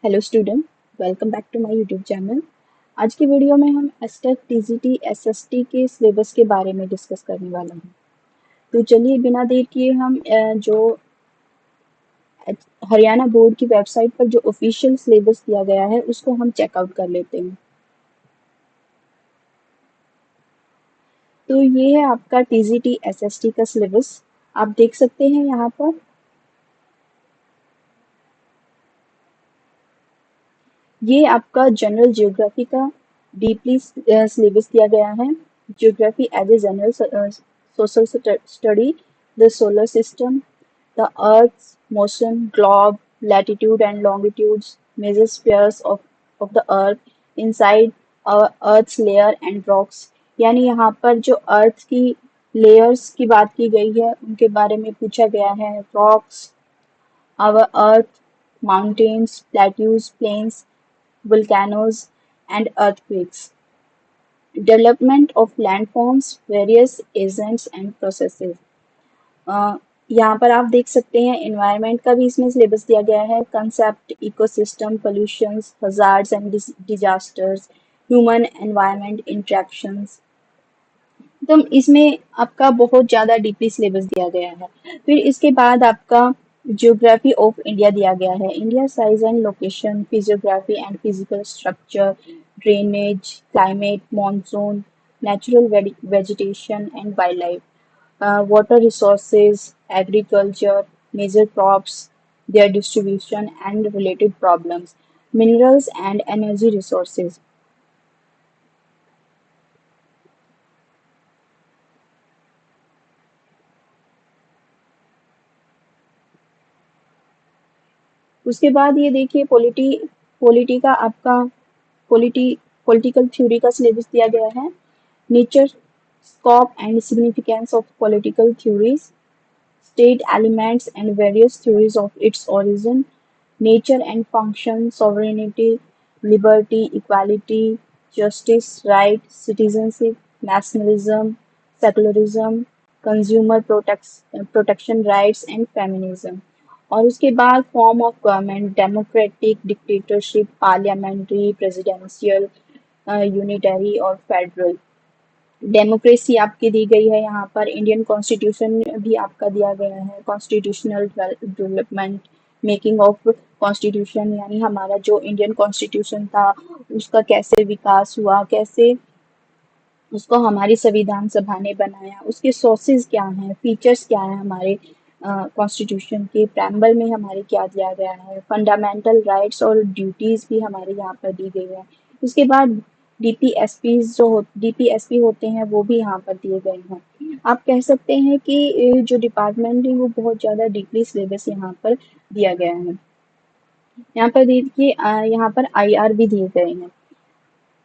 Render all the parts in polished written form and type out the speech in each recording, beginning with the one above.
Hello student, welcome back to my YouTube channel. आज की video में हम एसटेट टीजीटी एसएसटी के सिलेबस के बारे में डिस्कस करने वाले हैं। तो चलिए बिना देर किए हम जो हरियाणा बोर्ड की वेबसाइट पर जो ऑफिशियल सिलेबस दिया गया है उसको हम चेकआउट कर लेते हैं। तो ये है आपका टीजीटी एसएसटी का सिलेबस, आप देख सकते हैं यहाँ पर। ये आपका जनरल ज्योग्राफी का डीपली सिलेबस दिया गया है। Geography as a general social study, the solar system, the Earth's motion, globe, latitude and longitudes, major spheres of the Earth, inside our Earth's layer and rocks। यानी यहाँ पर जो अर्थ की layers की बात की गई है उनके बारे में पूछा गया है। Rocks, our Earth, mountains, plateaus, plains, volcanoes and earthquakes, development of landforms, various agents and processes। अ, यहाँ पर आप देख सकते हैं एनवायरनमेंट का भी इसमें सिलेबस दिया गया है। Concept, ecosystem, pollutions, hazards and disasters, human environment interactions. तो इसमें आपका बहुत ज़्यादा डीपली सिलेबस दिया गया है। फिर इसके बाद आपका ज्योग्राफी ऑफ इंडिया दिया गया है। India size and location, physiography and physical structure, drainage, climate, monsoon, natural vegetation and wild life, water resources, agriculture, major crops, their distribution and related problems, minerals and energy resources। उसके बाद ये देखिए polity का आपका polity political theory का syllabus दिया गया है। Nature, scope and significance of political theories, state elements and various theories of its origin, nature and function, sovereignty, liberty, equality, justice, right, citizenship, nationalism, secularism, consumer protection rights and feminism। और उसके बाद form of government, democratic, dictatorship, parliamentary, presidential, unitary और federal. Democracy आपकी दी गई है यहाँ पर। Indian constitution भी आपका दिया गया है। Constitutional development, making of constitution, यानी हमारा जो इंडियन कॉन्स्टिट्यूशन था उसका कैसे विकास हुआ, कैसे उसको हमारी संविधान सभा ने बनाया, उसके सोर्सेज क्या हैं, फीचर्स क्या हैं हमारे कॉन्स्टिट्यूशन के, प्रेम्बल में हमारे क्या दिया गया है, फंडामेंटल राइट्स और ड्यूटीज भी हमारे यहाँ पर दी गई है। उसके बाद डीपीएसपी होते हैं वो भी यहाँ पर दिए गए हैं। आप कह सकते हैं कि जो डिपार्टमेंट है वो बहुत ज़्यादा डीपली सिलेबस यहाँ पर दिया गया है। यहाँ पर देखिए यहाँ पर आईआर भी दिए गए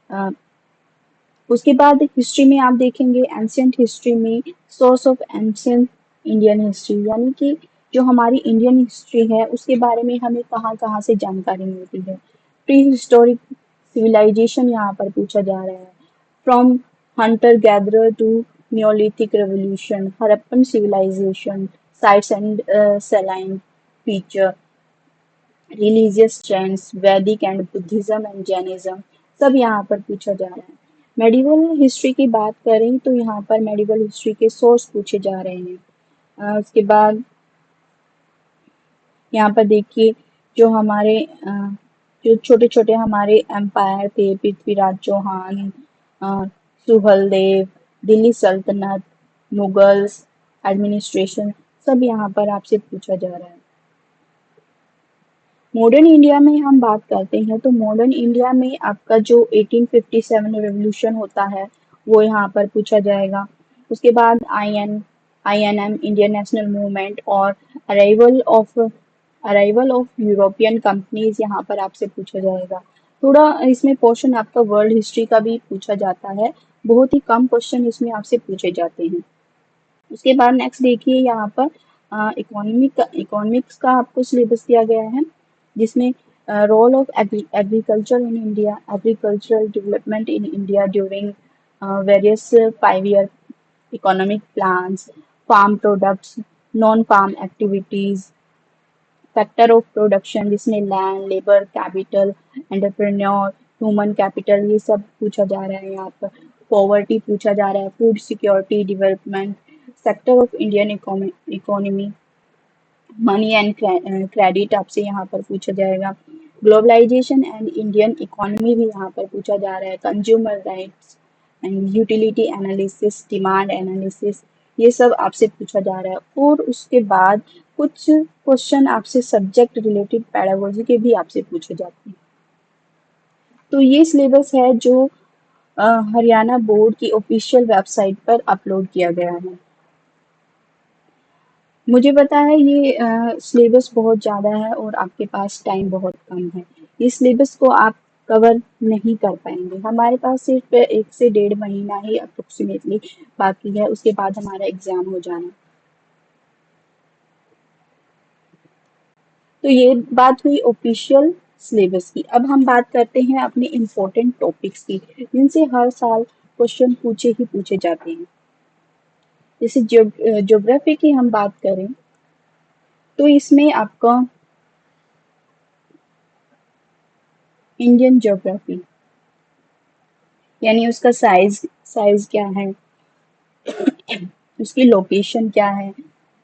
हैं। उसके बाद हिस्ट्री में आप देखेंगे, एंशियंट हिस्ट्री में source of ancient Indian history, यानी कि जो हमारी इंडियन हिस्ट्री है उसके बारे में हमें कहाँ कहाँ से जानकारी मिलती है। प्री हिस्टोरिक सिविलाइजेशन यहाँ पर पूछा जा रहा है। From hunter gatherer to neolithic revolution, Harappan civilization, sites and salient feature, religious trends, Vedic and Buddhism and Jainism, सब यहाँ पर पूछा जा रहा है। मेडिवल हिस्ट्री की बात करें तो यहाँ पर मेडिवल हिस्ट्री के सोर्स पूछे जा रहे हैं। उसके बाद यहाँ पर देखिए जो हमारे जो छोटे छोटे हमारे एम्पायर थे, पृथ्वीराज चौहान, सुहलदेव, दिल्ली सल्तनत, मुगल्स, एडमिनिस्ट्रेशन, सब यहाँ पर आपसे पूछा जा रहा है। मॉडर्न इंडिया में हम बात करते हैं तो मॉडर्न इंडिया में आपका जो 1857 रेवोल्यूशन होता है वो यहाँ पर पूछा जाएगा। उसके बाद आईएनएम, इंडियन नेशनल मूवमेंट और अराइवल ऑफ यूरोपियन कंपनीज यहाँ पर आपसे पूछा जाएगा। थोड़ा इसमें पोर्शन आपका वर्ल्ड हिस्ट्री का भी पूछा जाता है, बहुत ही कम क्वेश्चन इसमें आपसे पूछे जाते हैं। उसके बाद नेक्स्ट देखिए यहाँ पर इकोनॉमिक्स का आपको सिलेबस दिया गया है, जिसमें role of agriculture in India, agricultural development in India during various 5 year economic plans, farm products, non farm activities, factor of production जिसमें land, labour, capital, entrepreneur, human capital ये सब पूछा जा रहा है यहाँ पर। पॉवर्टी पूछा जा रहा है, food security, development, sector of Indian economy, money and credit आपसे यहाँ पर पूछा जाएगा। ग्लोबलाइजेशन एंड इंडियन इकोनॉमी भी यहाँ पर पूछा जा रहा है। Consumer rights and utility analysis, demand analysis, ये सब आपसे पूछा जा रहा है। और उसके बाद कुछ क्वेश्चन आपसे सब्जेक्ट रिलेटेड पेडागोजी के भी आपसे पूछे जाते हैं। तो ये सिलेबस है जो अ, हरियाणा बोर्ड की ऑफिशियल वेबसाइट पर अपलोड किया गया है। मुझे पता है ये सिलेबस बहुत ज़्यादा है और आपके पास टाइम बहुत कम है। इस सिलेबस को आप कवर नहीं कर पाएंगे। हमारे पास सिर्फ 1 से 1.5 महीना ही अप्रोक्सीमेटली बाकी है, उसके बाद हमारा एग्ज़ाम हो जाना। तो ये बात हुई ऑफिशियल सिलेबस की। अब हम बात करते हैं अपने इम्पोर्टेंट टॉपिक्स की, जिनसे हर साल क्वेश्चन पूछे ही पूछे जाते हैं। जैसे ज्योग्राफी की हम बात करें तो इसमें आपका इंडियन ज्योग्राफी यानी उसका साइज साइज क्या है, उसकी लोकेशन क्या है,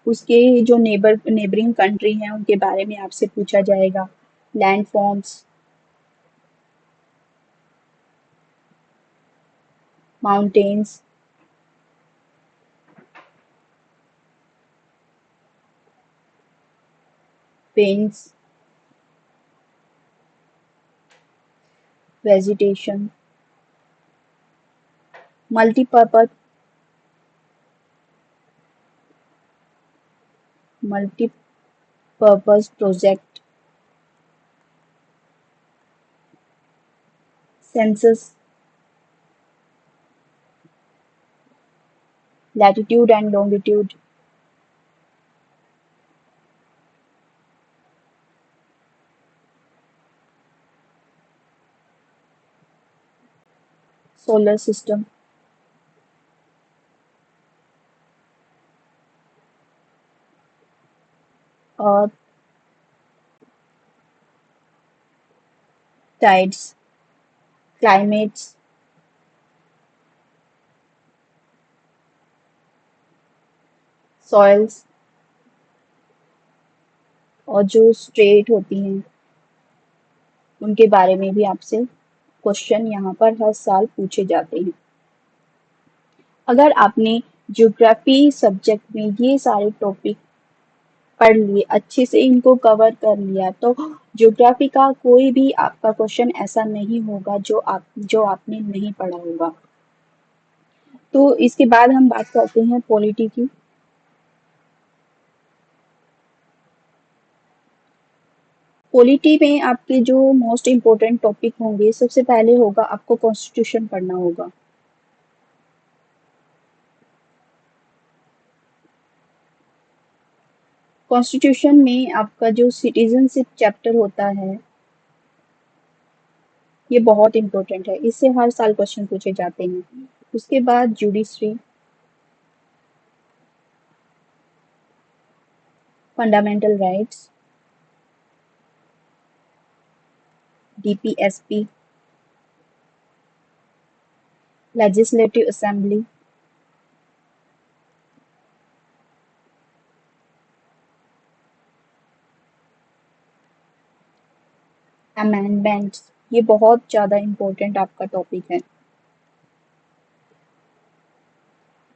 उसके जो नेबरिंग कंट्री हैं उनके बारे में आपसे पूछा जाएगा। Land forms, mountains, plains, vegetation, multipurpose multipurpose project, census, latitude and longitude, solar system, और टाइड्स, क्लाइमेट्स, सॉइल्स, और जो स्ट्रेट होती हैं उनके बारे में भी आपसे क्वेश्चन यहाँ पर हर साल पूछे जाते हैं। अगर आपने ज्योग्राफी सब्जेक्ट में ये सारे टॉपिक पढ़ लिए, अच्छे से इनको कवर कर लिया, तो ज्योग्राफी का कोई भी आपका क्वेश्चन ऐसा नहीं होगा जो आपने नहीं पढ़ा होगा। तो इसके बाद हम बात करते हैं पॉलिटी की। पॉलिटी में आपके जो मोस्ट इम्पोर्टेंट टॉपिक होंगे, सबसे पहले होगा आपको कॉन्स्टिट्यूशन पढ़ना होगा। कॉन्स्टिट्यूशन में आपका जो सिटीजनशिप चैप्टर होता है ये बहुत इंपॉर्टेंट है, इससे हर साल क्वेश्चन पूछे जाते हैं। उसके बाद judiciary, fundamental rights, DPSP, legislative assembly, amendments, ये बहुत ज़्यादा इम्पोर्टेंट आपका टॉपिक है।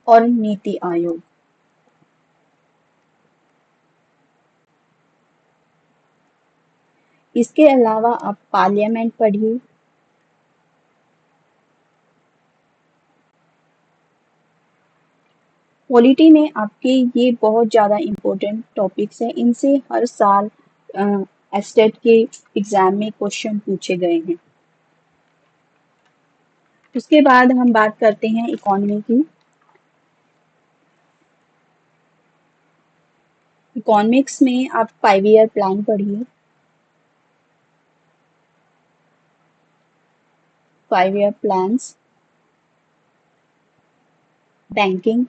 और नीति आयोग। इसके अलावा आप पार्लियामेंट पढ़िए, पॉलिटी में आपके ये बहुत ज़्यादा इम्पोर्टेंट टॉपिक्स हैं, इनसे हर साल एस्टेट के एग्जाम में क्वेश्चन पूछे गए हैं। उसके बाद हम बात करते हैं इकोनॉमी की। इकोनॉमिक्स में आप 5 ईयर प्लान पढ़िए, 5 year plans, banking,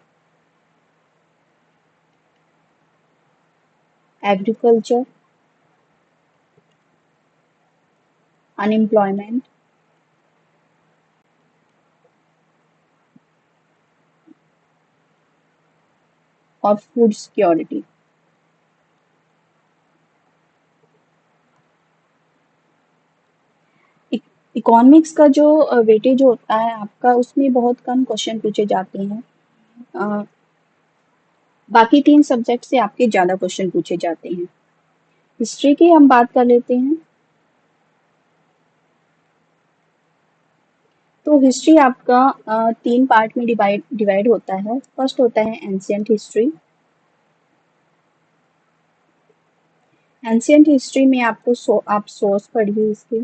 agriculture, unemployment और फूड सिक्योरिटी। इकोनॉमिक्स का जो वेटेज होता है आपका, उसमें बहुत कम क्वेश्चन पूछे जाते हैं। अ, बाकी 3 सब्जेक्ट से आपके ज़्यादा क्वेश्चन पूछे जाते हैं। हिस्ट्री की हम बात कर लेते हैं। तो हिस्ट्री आपका 3 पार्ट में डिवाइड होता है। फर्स्ट होता है एंशियंट हिस्ट्री। एंशियंट हिस्ट्री में आपको आप सोर्स पढ़िए इसके।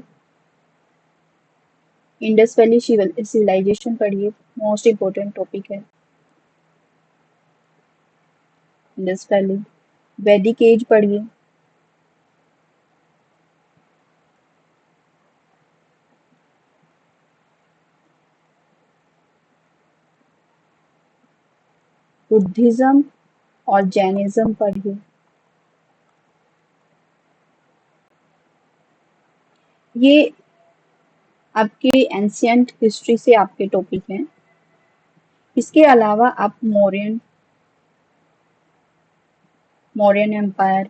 इंडस वैली सिविलाइजेशन पढ़िए, मोस्ट इम्पोर्टेंट टॉपिक है इंडस वैली। वैदिक एज पढ़िए। बुद्धिज्म और जैनिज्म पढ़िए। ये आपके एंशियंट हिस्ट्री से आपके टॉपिक हैं। इसके अलावा आप मौर्यन एम्पायर,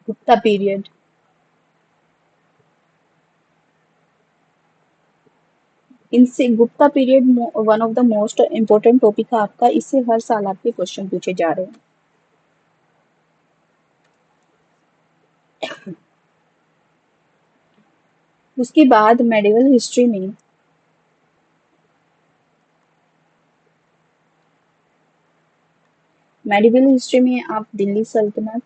गुप्ता पीरियड, इनसे Gupta period one of the most important topic है आपका। इससे हर साल आपके क्वेश्चन पूछे जा रहे हैं। उसके बाद मेडिवल हिस्ट्री में आप दिल्ली सल्तनत,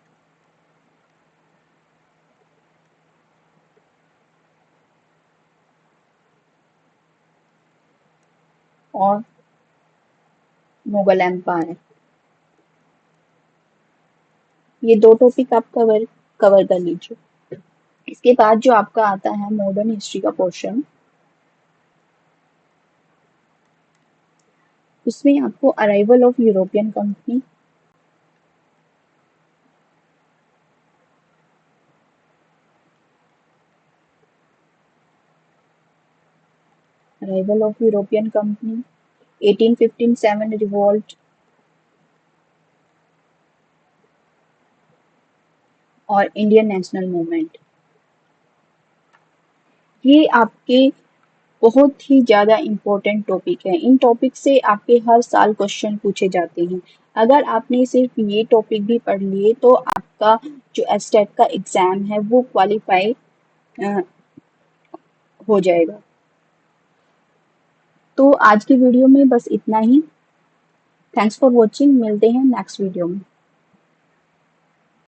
और मुगल एम्पायर, ये 2 टॉपिक आप कवर कर लीजिए। इसके बाद जो आपका आता है मॉडर्न हिस्ट्री का पोर्शन, उसमें आपको arrival of European company, arrival of European company, 1857 revolt और इंडियन नेशनल मूवमेंट, ये आपके बहुत ही ज़्यादा इम्पोर्टेंट टॉपिक है। इन टॉपिक से आपके हर साल क्वेश्चन पूछे जाते हैं। अगर आपने सिर्फ ये टॉपिक भी पढ़ लिए तो आपका जो एस्टेट का एग्ज़ाम है वो क्वालिफाई हो जाएगा। तो आज की वीडियो में बस इतना ही। Thanks for watching. मिलते हैं नेक्स्ट वीडियो में।